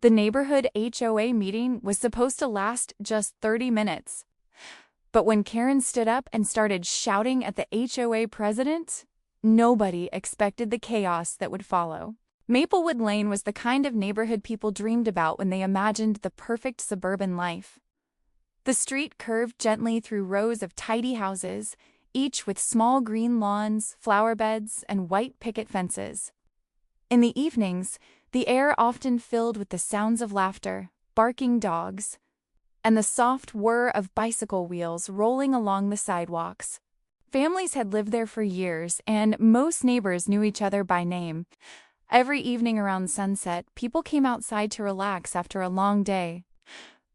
The neighborhood HOA meeting was supposed to last just 30 minutes. But when Karen stood up and started shouting at the HOA president, nobody expected the chaos that would follow. Maplewood Lane was the kind of neighborhood people dreamed about when they imagined the perfect suburban life. The street curved gently through rows of tidy houses, each with small green lawns, flower beds, and white picket fences. In the evenings, the air often filled with the sounds of laughter, barking dogs, and the soft whir of bicycle wheels rolling along the sidewalks. Families had lived there for years, and most neighbors knew each other by name. Every evening around sunset, people came outside to relax after a long day.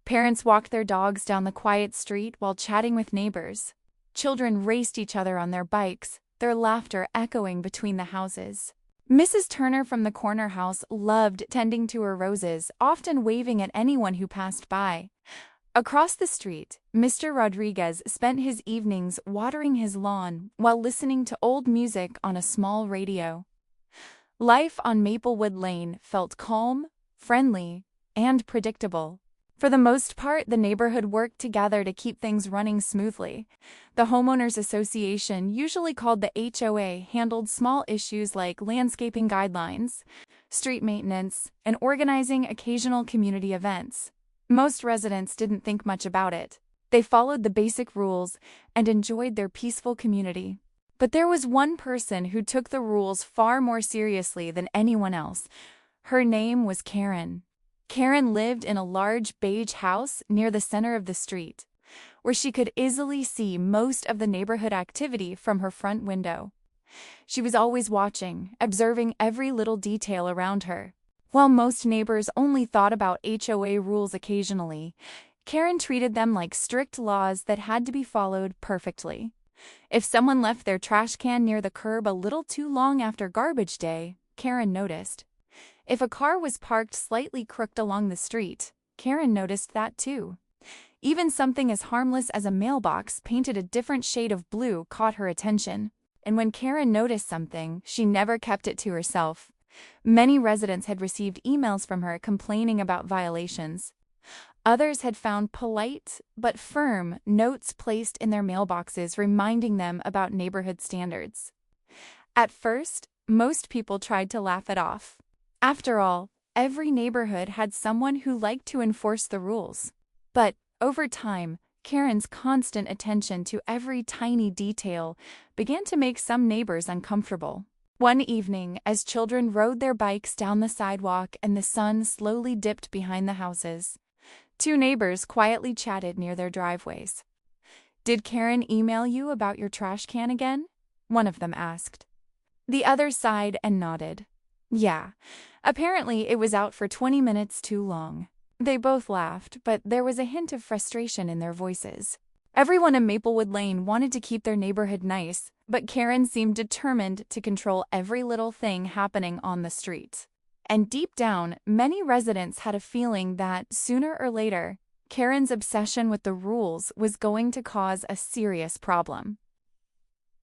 Parents walked their dogs down the quiet street while chatting with neighbors. Children raced each other on their bikes, their laughter echoing between the houses. Mrs. Turner from the corner house loved tending to her roses, often waving at anyone who passed by. Across the street, Mr. Rodriguez spent his evenings watering his lawn while listening to old music on a small radio. Life on Maplewood Lane felt calm, friendly, and predictable. For the most part, the neighborhood worked together to keep things running smoothly. The homeowners association, usually called the HOA, handled small issues like landscaping guidelines, street maintenance, and organizing occasional community events. Most residents didn't think much about it. They followed the basic rules and enjoyed their peaceful community. But there was one person who took the rules far more seriously than anyone else. Her name was Karen. Karen lived in a large beige house near the center of the street, where she could easily see most of the neighborhood activity from her front window. She was always watching, observing every little detail around her. While most neighbors only thought about HOA rules occasionally, Karen treated them like strict laws that had to be followed perfectly. If someone left their trash can near the curb a little too long after garbage day, Karen noticed. If a car was parked slightly crooked along the street, Karen noticed that too. Even something as harmless as a mailbox painted a different shade of blue caught her attention. And when Karen noticed something, she never kept it to herself. Many residents had received emails from her complaining about violations. Others had found polite but firm notes placed in their mailboxes reminding them about neighborhood standards. At first, most people tried to laugh it off. After all, every neighborhood had someone who liked to enforce the rules. But over time, Karen's constant attention to every tiny detail began to make some neighbors uncomfortable. One evening, as children rode their bikes down the sidewalk and the sun slowly dipped behind the houses, two neighbors quietly chatted near their driveways. "Did Karen email you about your trash can again?" one of them asked. The other sighed and nodded. "Yeah, apparently it was out for 20 minutes too long." They both laughed, but there was a hint of frustration in their voices. Everyone in Maplewood Lane wanted to keep their neighborhood nice, but Karen seemed determined to control every little thing happening on the street. And deep down, many residents had a feeling that, sooner or later, Karen's obsession with the rules was going to cause a serious problem.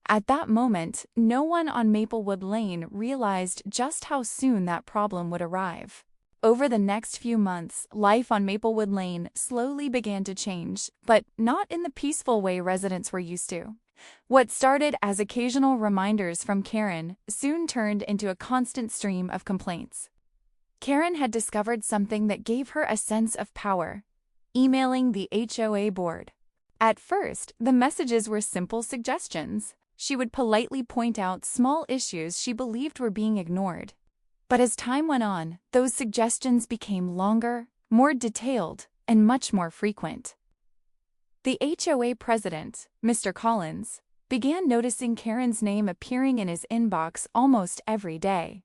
At that moment, no one on Maplewood Lane realized just how soon that problem would arrive. Over the next few months, life on Maplewood Lane slowly began to change, but not in the peaceful way residents were used to. What started as occasional reminders from Karen soon turned into a constant stream of complaints. Karen had discovered something that gave her a sense of power: emailing the HOA board. At first, the messages were simple suggestions. She would politely point out small issues she believed were being ignored. But as time went on, those suggestions became longer, more detailed, and much more frequent. The HOA president, Mr. Collins, began noticing Karen's name appearing in his inbox almost every day.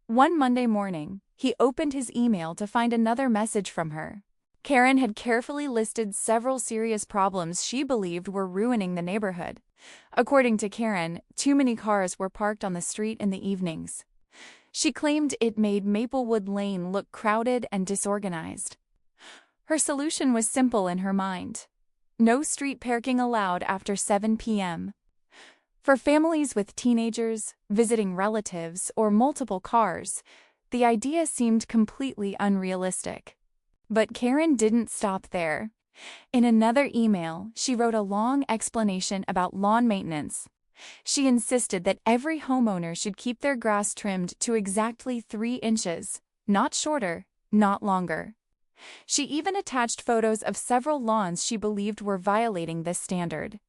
One Monday morning, he opened his email to find another message from her. Karen had carefully listed several serious problems she believed were ruining the neighborhood. According to Karen, too many cars were parked on the street in the evenings. She claimed it made Maplewood Lane look crowded and disorganized. Her solution was simple in her mind: no street parking allowed after 7 p.m. For families with teenagers, visiting relatives, or multiple cars, The idea seemed completely unrealistic. But Karen didn't stop there. In another email, she wrote a long explanation about lawn maintenance. She insisted that every homeowner should keep their grass trimmed to exactly 3 inches, not shorter, not longer. She even attached photos of several lawns she believed were violating this standard.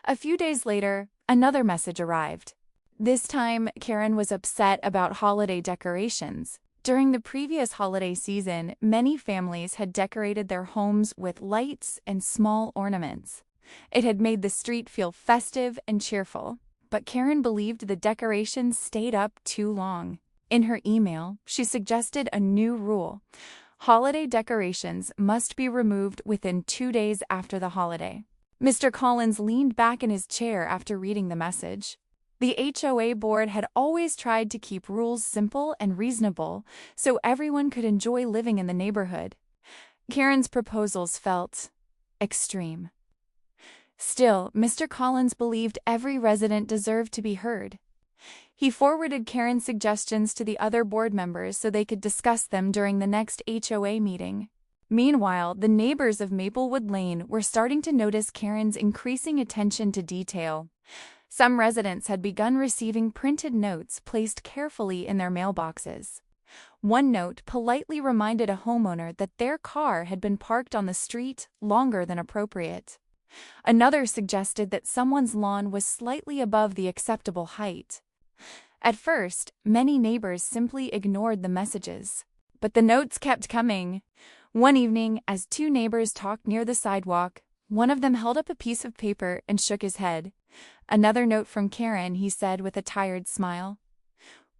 A few days later, another message arrived. This time, Karen was upset about holiday decorations. During the previous holiday season, many families had decorated their homes with lights and small ornaments. It had made the street feel festive and cheerful, but Karen believed the decorations stayed up too long. In her email, she suggested a new rule. Holiday decorations must be removed within 2 days after the holiday. Mr. Collins leaned back in his chair after reading the message. The HOA board had always tried to keep rules simple and reasonable so everyone could enjoy living in the neighborhood. Karen's proposals felt extreme. Still, Mr. Collins believed every resident deserved to be heard. He forwarded Karen's suggestions to the other board members so they could discuss them during the next HOA meeting. Meanwhile, the neighbors of Maplewood Lane were starting to notice Karen's increasing attention to detail. Some residents had begun receiving printed notes placed carefully in their mailboxes. One note politely reminded a homeowner that their car had been parked on the street longer than appropriate. Another suggested that someone's lawn was slightly above the acceptable height. At first, many neighbors simply ignored the messages, but the notes kept coming. One evening, as 2 neighbors talked near the sidewalk, one of them held up a piece of paper and shook his head. "Another note from Karen," he said with a tired smile.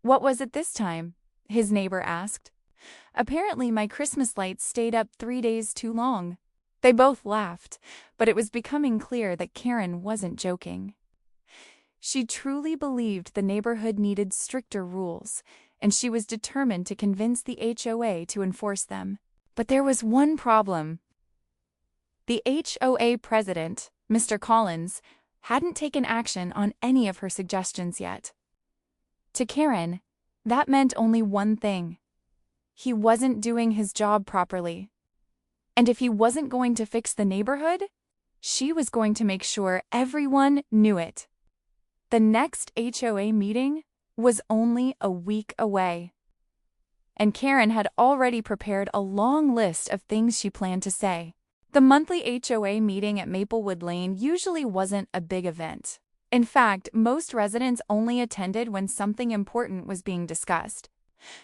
"What was it this time?" his neighbor asked. "Apparently my Christmas lights stayed up 3 days too long." They both laughed, but it was becoming clear that Karen wasn't joking. She truly believed the neighborhood needed stricter rules, and she was determined to convince the HOA to enforce them. But there was one problem. The HOA president, Mr. Collins, hadn't taken action on any of her suggestions yet. To Karen, that meant only one thing. He wasn't doing his job properly. And if he wasn't going to fix the neighborhood, she was going to make sure everyone knew it. The next HOA meeting was only a week away. And Karen had already prepared a long list of things she planned to say. The monthly HOA meeting at Maplewood Lane usually wasn't a big event. In fact, most residents only attended when something important was being discussed.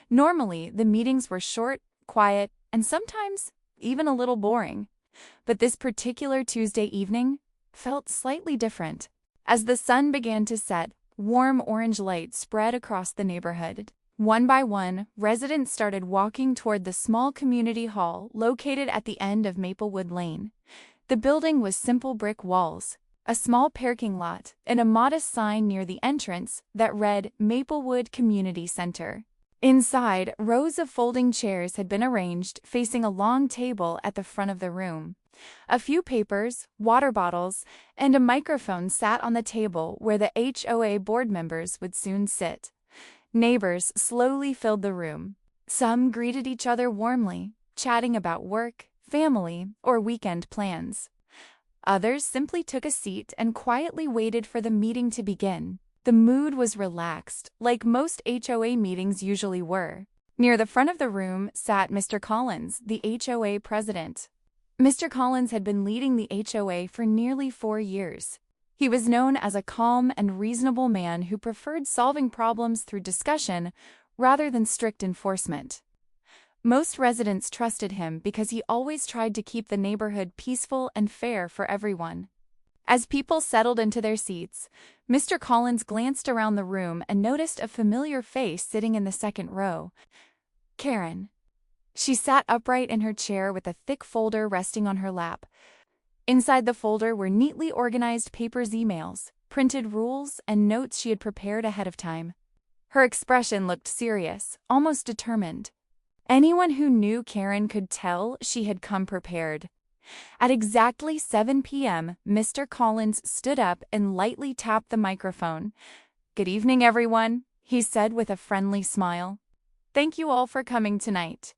Normally, the meetings were short, quiet, and sometimes even a little boring. But this particular Tuesday evening felt slightly different. As the sun began to set, warm orange light spread across the neighborhood. One by one, residents started walking toward the small community hall located at the end of Maplewood Lane. The building was simple brick walls, a small parking lot, and a modest sign near the entrance that read Maplewood Community Center. Inside, rows of folding chairs had been arranged facing a long table at the front of the room. A few papers, water bottles, and a microphone sat on the table where the HOA board members would soon sit. Neighbors slowly filled the room. Some greeted each other warmly, chatting about work, family, or weekend plans. Others simply took a seat and quietly waited for the meeting to begin. The mood was relaxed, like most HOA meetings usually were. Near the front of the room sat Mr. Collins, the HOA president. Mr. Collins had been leading the HOA for nearly 4 years. He was known as a calm and reasonable man who preferred solving problems through discussion rather than strict enforcement. Most residents trusted him because he always tried to keep the neighborhood peaceful and fair for everyone. As people settled into their seats, Mr. Collins glanced around the room and noticed a familiar face sitting in the second row. Karen. She sat upright in her chair with a thick folder resting on her lap. Inside the folder were neatly organized papers, emails, printed rules, and notes she had prepared ahead of time. Her expression looked serious, almost determined. Anyone who knew Karen could tell she had come prepared. At exactly 7 p.m., Mr. Collins stood up and lightly tapped the microphone. "Good evening, everyone," he said with a friendly smile. Thank you all for coming tonight.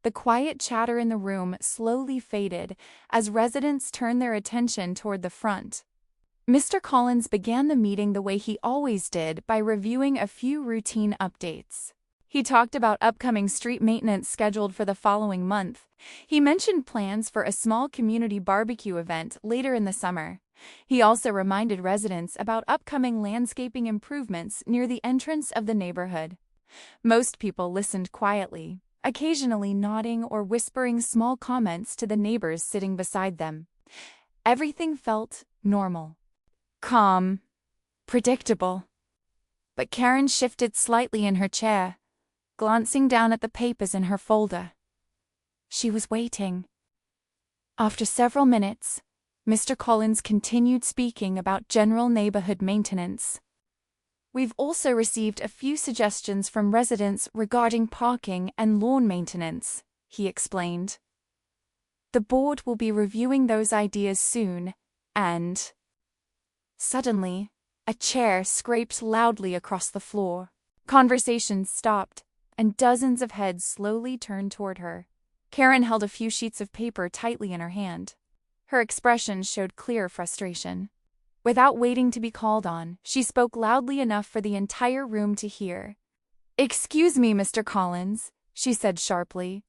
The quiet chatter in the room slowly faded as residents turned their attention toward the front. Mr. Collins began the meeting the way he always did by reviewing a few routine updates. He talked about upcoming street maintenance scheduled for the following month. He mentioned plans for a small community barbecue event later in the summer. He also reminded residents about upcoming landscaping improvements near the entrance of the neighborhood. Most people listened quietly, occasionally nodding or whispering small comments to the neighbors sitting beside them. Everything felt normal. Calm, predictable. But Karen shifted slightly in her chair, glancing down at the papers in her folder. She was waiting. After several minutes, Mr. Collins continued speaking about general neighborhood maintenance. We've also received a few suggestions from residents regarding parking and lawn maintenance, he explained. The board will be reviewing those ideas soon, and... Suddenly, a chair scraped loudly across the floor. Conversation stopped, and dozens of heads slowly turned toward her. Karen held a few sheets of paper tightly in her hand. Her expression showed clear frustration. Without waiting to be called on, she spoke loudly enough for the entire room to hear. "Excuse me, Mr. Collins," she said sharply,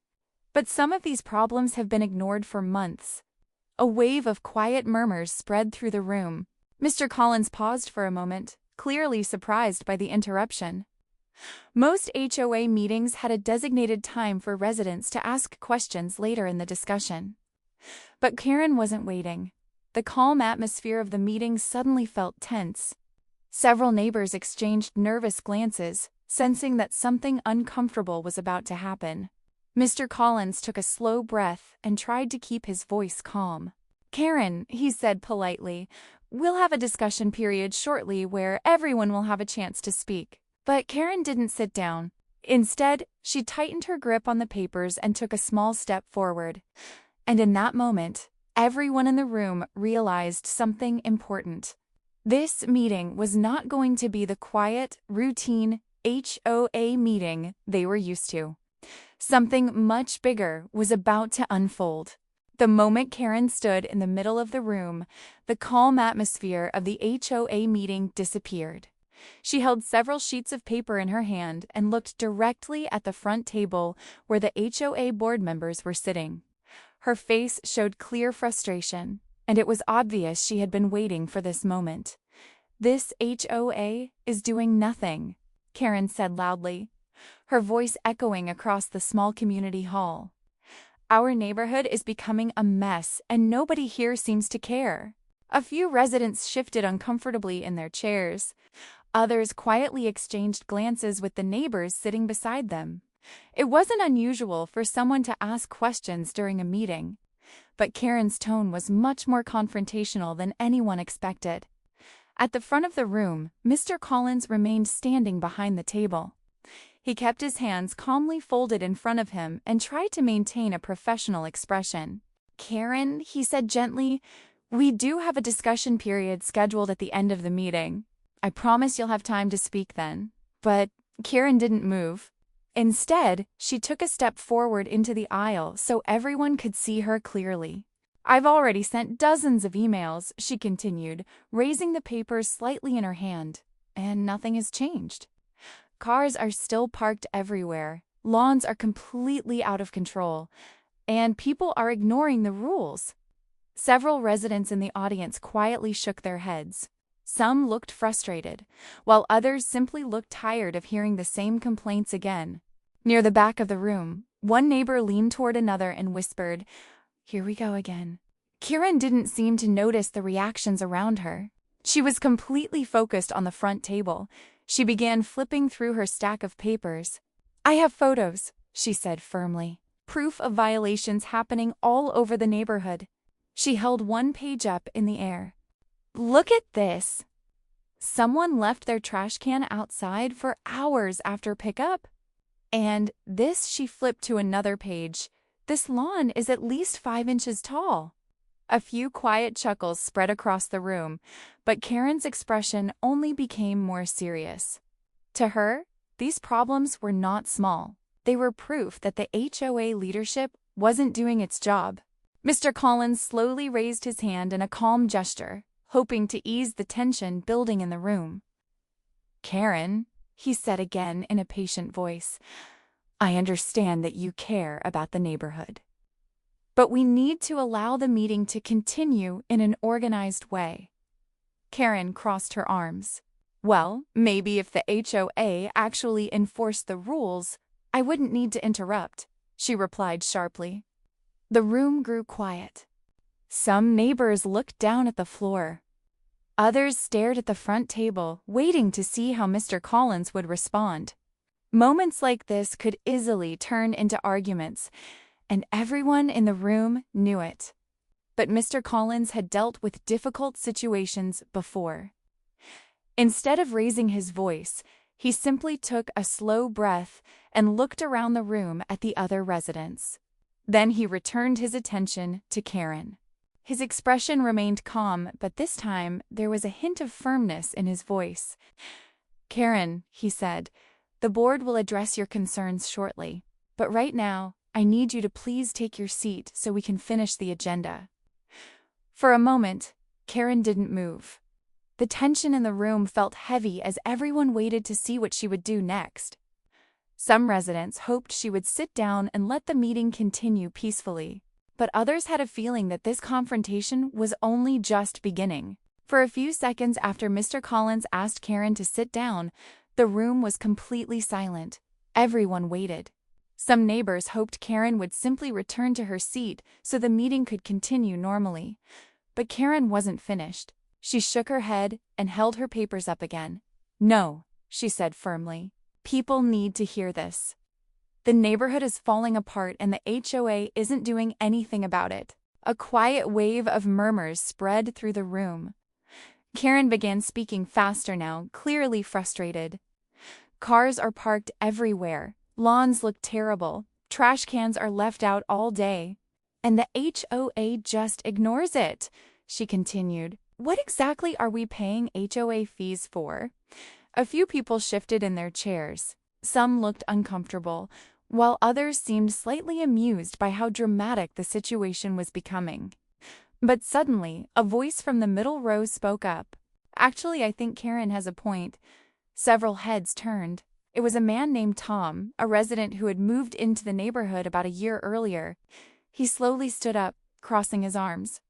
"but some of these problems have been ignored for months." A wave of quiet murmurs spread through the room. Mr. Collins paused for a moment, clearly surprised by the interruption. Most HOA meetings had a designated time for residents to ask questions later in the discussion. But Karen wasn't waiting. The calm atmosphere of the meeting suddenly felt tense. Several neighbors exchanged nervous glances, sensing that something uncomfortable was about to happen. Mr. Collins took a slow breath and tried to keep his voice calm. "Karen," he said politely, "we'll have a discussion period shortly where everyone will have a chance to speak." But Karen didn't sit down. Instead, she tightened her grip on the papers and took a small step forward. And in that moment, everyone in the room realized something important. This meeting was not going to be the quiet, routine HOA meeting they were used to. Something much bigger was about to unfold. The moment Karen stood in the middle of the room, the calm atmosphere of the HOA meeting disappeared. She held several sheets of paper in her hand and looked directly at the front table where the HOA board members were sitting. Her face showed clear frustration, and it was obvious she had been waiting for this moment. "This HOA is doing nothing," Karen said loudly, her voice echoing across the small community hall. "Our neighborhood is becoming a mess, and nobody here seems to care." A few residents shifted uncomfortably in their chairs. Others quietly exchanged glances with the neighbors sitting beside them. It wasn't unusual for someone to ask questions during a meeting, but Karen's tone was much more confrontational than anyone expected. At the front of the room, Mr. Collins remained standing behind the table. He kept his hands calmly folded in front of him and tried to maintain a professional expression. "Karen," he said gently, "we do have a discussion period scheduled at the end of the meeting. I promise you'll have time to speak then." But Karen didn't move. Instead, she took a step forward into the aisle so everyone could see her clearly. "I've already sent dozens of emails," she continued, raising the papers slightly in her hand, "and nothing has changed. Cars are still parked everywhere, lawns are completely out of control, and people are ignoring the rules." Several residents in the audience quietly shook their heads. Some looked frustrated, while others simply looked tired of hearing the same complaints again. Near the back of the room, one neighbor leaned toward another and whispered, "Here we go again." Karen didn't seem to notice the reactions around her. She was completely focused on the front table. She began flipping through her stack of papers. "I have photos," she said firmly. "Proof of violations happening all over the neighborhood." She held one page up in the air. "Look at this. Someone left their trash can outside for hours after pickup. And this," she flipped to another page. "This lawn is at least 5 inches tall." A few quiet chuckles spread across the room, but Karen's expression only became more serious. To her, These problems were not small. They were proof that the HOA leadership wasn't doing its job. Mr. Collins slowly raised his hand in a calm gesture, hoping to ease the tension building in the room. "Karen," he said again in a patient voice, "I understand that you care about the neighborhood. But we need to allow the meeting to continue in an organized way." Karen crossed her arms. "Well, maybe if the HOA actually enforced the rules, I wouldn't need to interrupt," she replied sharply. The room grew quiet. Some neighbors looked down at the floor. Others stared at the front table, waiting to see how Mr. Collins would respond. Moments like this could easily turn into arguments, and everyone in the room knew it. But Mr. Collins had dealt with difficult situations before. Instead of raising his voice, he simply took a slow breath and looked around the room at the other residents. Then he returned his attention to Karen. His expression remained calm, but this time there was a hint of firmness in his voice. "Karen," he said, "the board will address your concerns shortly, but right now, I need you to please take your seat so we can finish the agenda." For a moment, Karen didn't move. The tension in the room felt heavy as everyone waited to see what she would do next. Some residents hoped she would sit down and let the meeting continue peacefully, but others had a feeling that this confrontation was only just beginning. For a few seconds after Mr. Collins asked Karen to sit down, the room was completely silent. Everyone waited. Some neighbors hoped Karen would simply return to her seat so the meeting could continue normally. But Karen wasn't finished. She shook her head and held her papers up again. "No," she said firmly. "People need to hear this. The neighborhood is falling apart and the HOA isn't doing anything about it." A quiet wave of murmurs spread through the room. Karen began speaking faster now, clearly frustrated. "Cars are parked everywhere. Lawns look terrible. Trash cans are left out all day. And the HOA just ignores it," she continued. "What exactly are we paying HOA fees for?" A few people shifted in their chairs. Some looked uncomfortable, while others seemed slightly amused by how dramatic the situation was becoming. But suddenly, a voice from the middle row spoke up. "Actually, I think Karen has a point." Several heads turned. It was a man named Tom, a resident who had moved into the neighborhood about a year earlier. He slowly stood up, crossing his arms.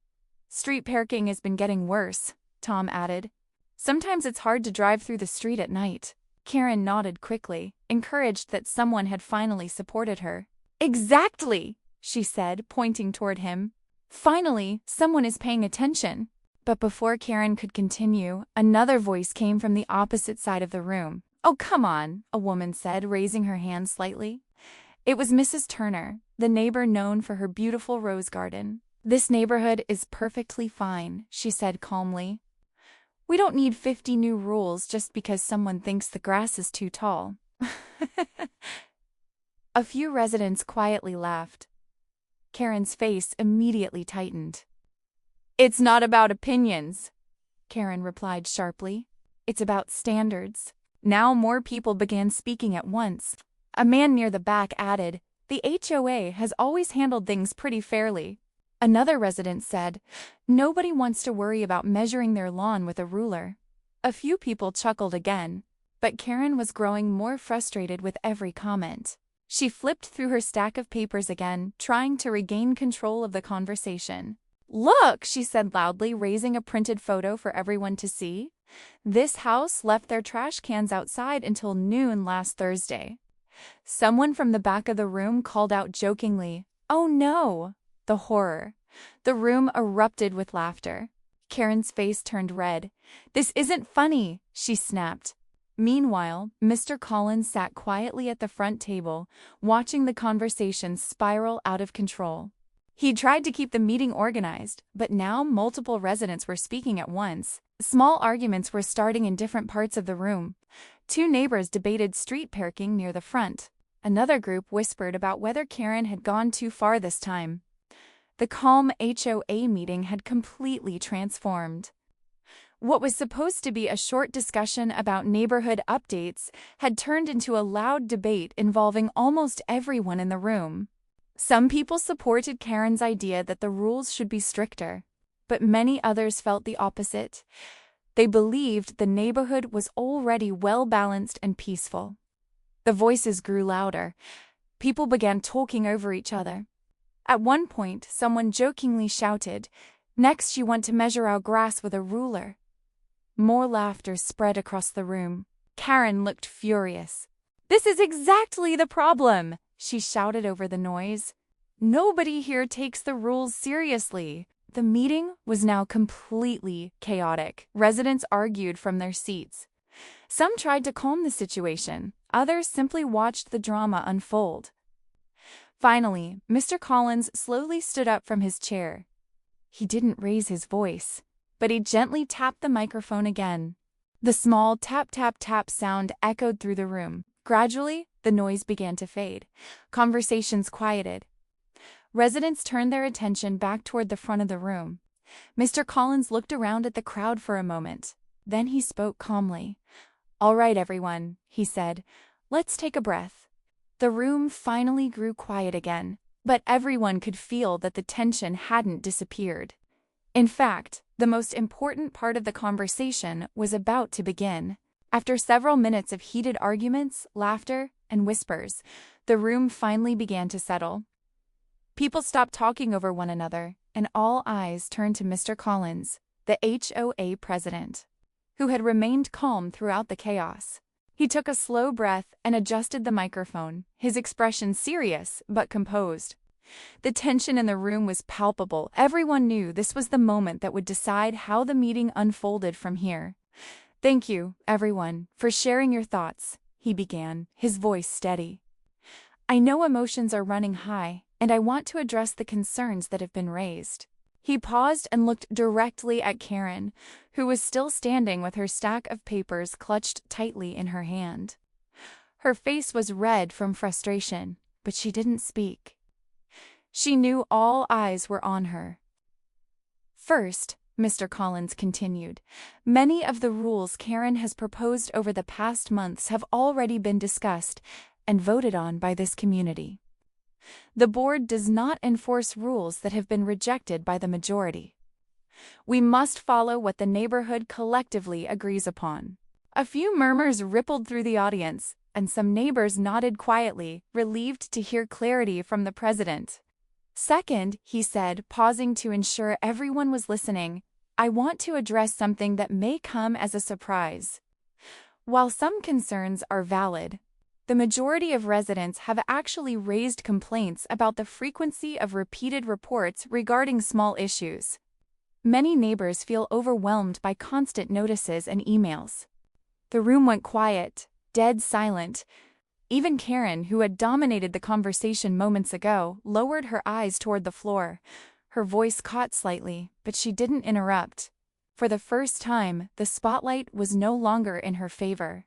"Street parking has been getting worse," Tom added. "Sometimes it's hard to drive through the street at night." Karen nodded quickly, encouraged that someone had finally supported her. "Exactly," she said, pointing toward him. "Finally, someone is paying attention." But before Karen could continue, another voice came from the opposite side of the room. "Oh, come on," a woman said, raising her hand slightly. It was Mrs. Turner, the neighbor known for her beautiful rose garden. "This neighborhood is perfectly fine," she said calmly. "We don't need 50 new rules just because someone thinks the grass is too tall." A few residents quietly laughed. Karen's face immediately tightened. "It's not about opinions," Karen replied sharply. "It's about standards." Now more people began speaking at once. A man near the back added, "The HOA has always handled things pretty fairly." Another resident said, "Nobody wants to worry about measuring their lawn with a ruler." A few people chuckled again, but Karen was growing more frustrated with every comment. She flipped through her stack of papers again, trying to regain control of the conversation. "Look," she said loudly, raising a printed photo for everyone to see. "This house left their trash cans outside until noon last Thursday." Someone from the back of the room called out jokingly, "Oh no!" The horror. The room erupted with laughter. Karen's face turned red. "This isn't funny," she snapped. Meanwhile, Mr. Collins sat quietly at the front table, watching the conversation spiral out of control. He tried to keep the meeting organized, but now multiple residents were speaking at once. Small arguments were starting in different parts of the room. Two neighbors debated street parking near the front. Another group whispered about whether Karen had gone too far this time. The calm HOA meeting had completely transformed. What was supposed to be a short discussion about neighborhood updates had turned into a loud debate involving almost everyone in the room. Some people supported Karen's idea that the rules should be stricter, but many others felt the opposite. They believed the neighborhood was already well-balanced and peaceful. The voices grew louder. People began talking over each other. At one point, someone jokingly shouted, "Next you want to measure our grass with a ruler." More laughter spread across the room. Karen looked furious. "This is exactly the problem," she shouted over the noise. "Nobody here takes the rules seriously." The meeting was now completely chaotic. Residents argued from their seats. Some tried to calm the situation. Others simply watched the drama unfold. Finally, Mr. Collins slowly stood up from his chair. He didn't raise his voice, but he gently tapped the microphone again. The small tap-tap-tap sound echoed through the room. Gradually, the noise began to fade. Conversations quieted. Residents turned their attention back toward the front of the room. Mr. Collins looked around at the crowd for a moment. Then he spoke calmly. "All right, everyone," he said. "Let's take a breath." The room finally grew quiet again, but everyone could feel that the tension hadn't disappeared. In fact, the most important part of the conversation was about to begin. After several minutes of heated arguments, laughter, and whispers, the room finally began to settle. People stopped talking over one another, and all eyes turned to Mr. Collins, the HOA president, who had remained calm throughout the chaos. He took a slow breath and adjusted the microphone, his expression serious but composed. The tension in the room was palpable. Everyone knew this was the moment that would decide how the meeting unfolded from here. "Thank you, everyone, for sharing your thoughts," he began, his voice steady. "I know emotions are running high, and I want to address the concerns that have been raised." He paused and looked directly at Karen, who was still standing with her stack of papers clutched tightly in her hand. Her face was red from frustration, but she didn't speak. She knew all eyes were on her. "First," Mr. Collins continued, "many of the rules Karen has proposed over the past months have already been discussed and voted on by this community. The board does not enforce rules that have been rejected by the majority. We must follow what the neighborhood collectively agrees upon." A few murmurs rippled through the audience, and some neighbors nodded quietly, relieved to hear clarity from the president. "Second," he said, pausing to ensure everyone was listening, "I want to address something that may come as a surprise. While some concerns are valid, the majority of residents have actually raised complaints about the frequency of repeated reports regarding small issues. Many neighbors feel overwhelmed by constant notices and emails." The room went quiet, dead silent. Even Karen, who had dominated the conversation moments ago, lowered her eyes toward the floor. Her voice caught slightly, but she didn't interrupt. For the first time, the spotlight was no longer in her favor.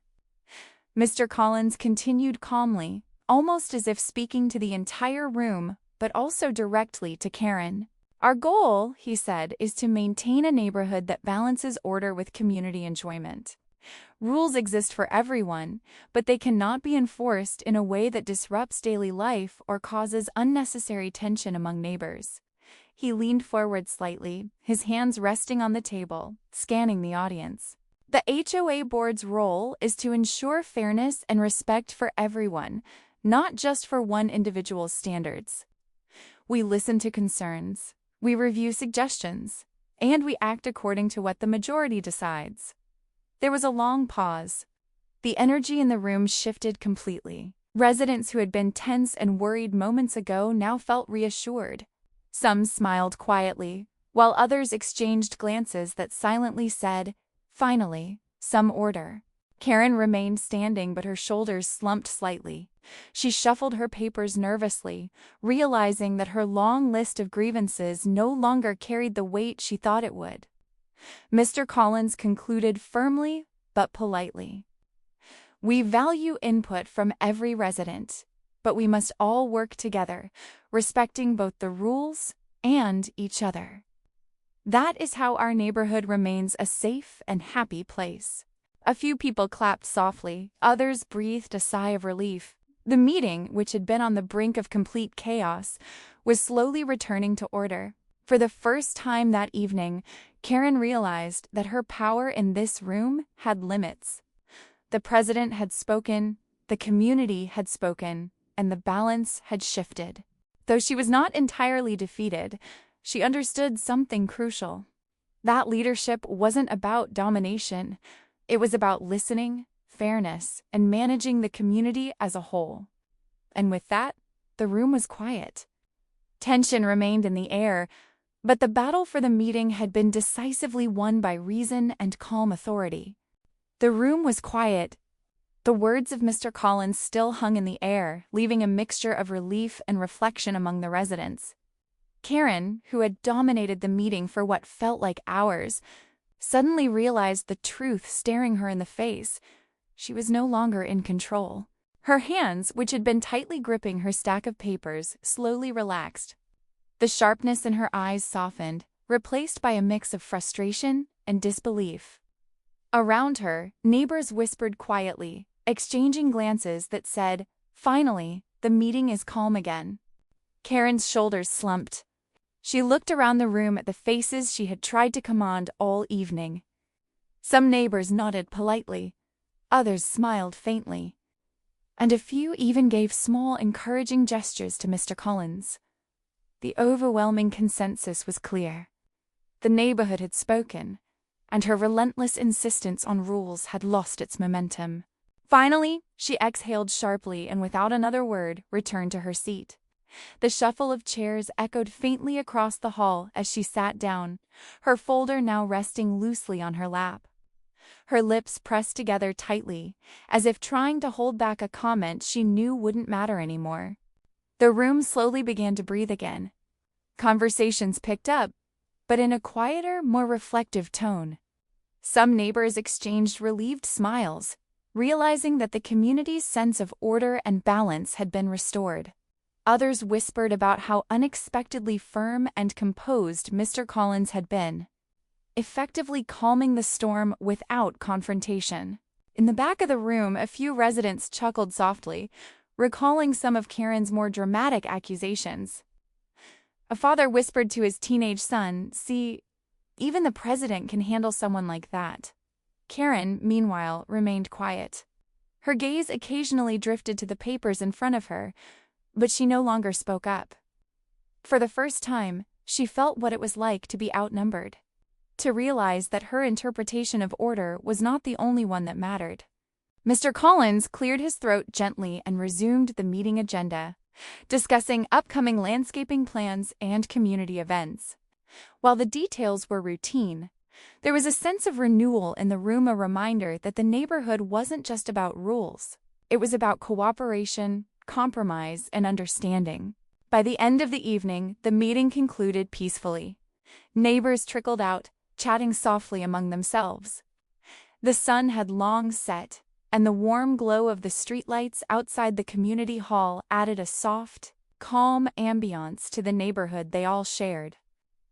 Mr. Collins continued calmly, almost as if speaking to the entire room, but also directly to Karen. "Our goal," he said, "is to maintain a neighborhood that balances order with community enjoyment. Rules exist for everyone, but they cannot be enforced in a way that disrupts daily life or causes unnecessary tension among neighbors." He leaned forward slightly, his hands resting on the table, scanning the audience. "The HOA board's role is to ensure fairness and respect for everyone, not just for one individual's standards. We listen to concerns, we review suggestions, and we act according to what the majority decides." There was a long pause. The energy in the room shifted completely. Residents who had been tense and worried moments ago now felt reassured. Some smiled quietly, while others exchanged glances that silently said, "Finally, some order." Karen remained standing, but her shoulders slumped slightly. She shuffled her papers nervously, realizing that her long list of grievances no longer carried the weight she thought it would. Mr. Collins concluded firmly but politely. "We value input from every resident, but we must all work together, respecting both the rules and each other." That is how our neighborhood remains a safe and happy place." A few people clapped softly, others breathed a sigh of relief. The meeting, which had been on the brink of complete chaos, was slowly returning to order. For the first time that evening, Karen realized that her power in this room had limits. The president had spoken, the community had spoken, and the balance had shifted. Though she was not entirely defeated, she understood something crucial. That leadership wasn't about domination. It was about listening, fairness, and managing the community as a whole. And with that, the room was quiet. Tension remained in the air, but the battle for the meeting had been decisively won by reason and calm authority. The room was quiet. The words of Mr. Collins still hung in the air, leaving a mixture of relief and reflection among the residents. Karen, who had dominated the meeting for what felt like hours, suddenly realized the truth staring her in the face. She was no longer in control. Her hands, which had been tightly gripping her stack of papers, slowly relaxed. The sharpness in her eyes softened, replaced by a mix of frustration and disbelief. Around her, neighbors whispered quietly, exchanging glances that said, "Finally, the meeting is calm again." Karen's shoulders slumped. She looked around the room at the faces she had tried to command all evening. Some neighbors nodded politely, others smiled faintly, and a few even gave small encouraging gestures to Mr. Collins. The overwhelming consensus was clear. The neighborhood had spoken, and her relentless insistence on rules had lost its momentum. Finally, she exhaled sharply and without another word returned to her seat. The shuffle of chairs echoed faintly across the hall as she sat down, her folder now resting loosely on her lap. Her lips pressed together tightly, as if trying to hold back a comment she knew wouldn't matter anymore. The room slowly began to breathe again. Conversations picked up, but in a quieter, more reflective tone. Some neighbors exchanged relieved smiles, realizing that the community's sense of order and balance had been restored. Others whispered about how unexpectedly firm and composed Mr. Collins had been, effectively calming the storm without confrontation. In the back of the room, a few residents chuckled softly, recalling some of Karen's more dramatic accusations. A father whispered to his teenage son, "See, even the president can handle someone like that." Karen, meanwhile, remained quiet. Her gaze occasionally drifted to the papers in front of her, but she no longer spoke up. For the first time, she felt what it was like to be outnumbered, to realize that her interpretation of order was not the only one that mattered. Mr. Collins cleared his throat gently and resumed the meeting agenda, discussing upcoming landscaping plans and community events. While the details were routine, there was a sense of renewal in the room, a reminder that the neighborhood wasn't just about rules. It was about cooperation, compromise, and understanding. By the end of the evening, the meeting concluded peacefully. Neighbors trickled out, chatting softly among themselves. The sun had long set, and the warm glow of the streetlights outside the community hall added a soft, calm ambiance to the neighborhood they all shared.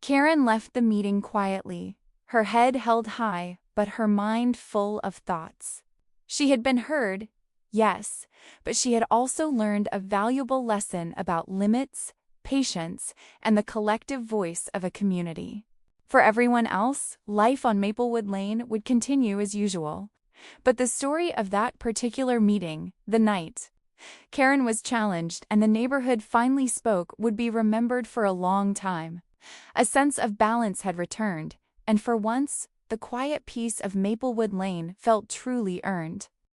Karen left the meeting quietly, her head held high, but her mind full of thoughts. She had been heard, yes, but she had also learned a valuable lesson about limits, patience, and the collective voice of a community. For everyone else, life on Maplewood Lane would continue as usual. But the story of that particular meeting, the night Karen was challenged and the neighborhood finally spoke, would be remembered for a long time. A sense of balance had returned, and for once, the quiet peace of Maplewood Lane felt truly earned.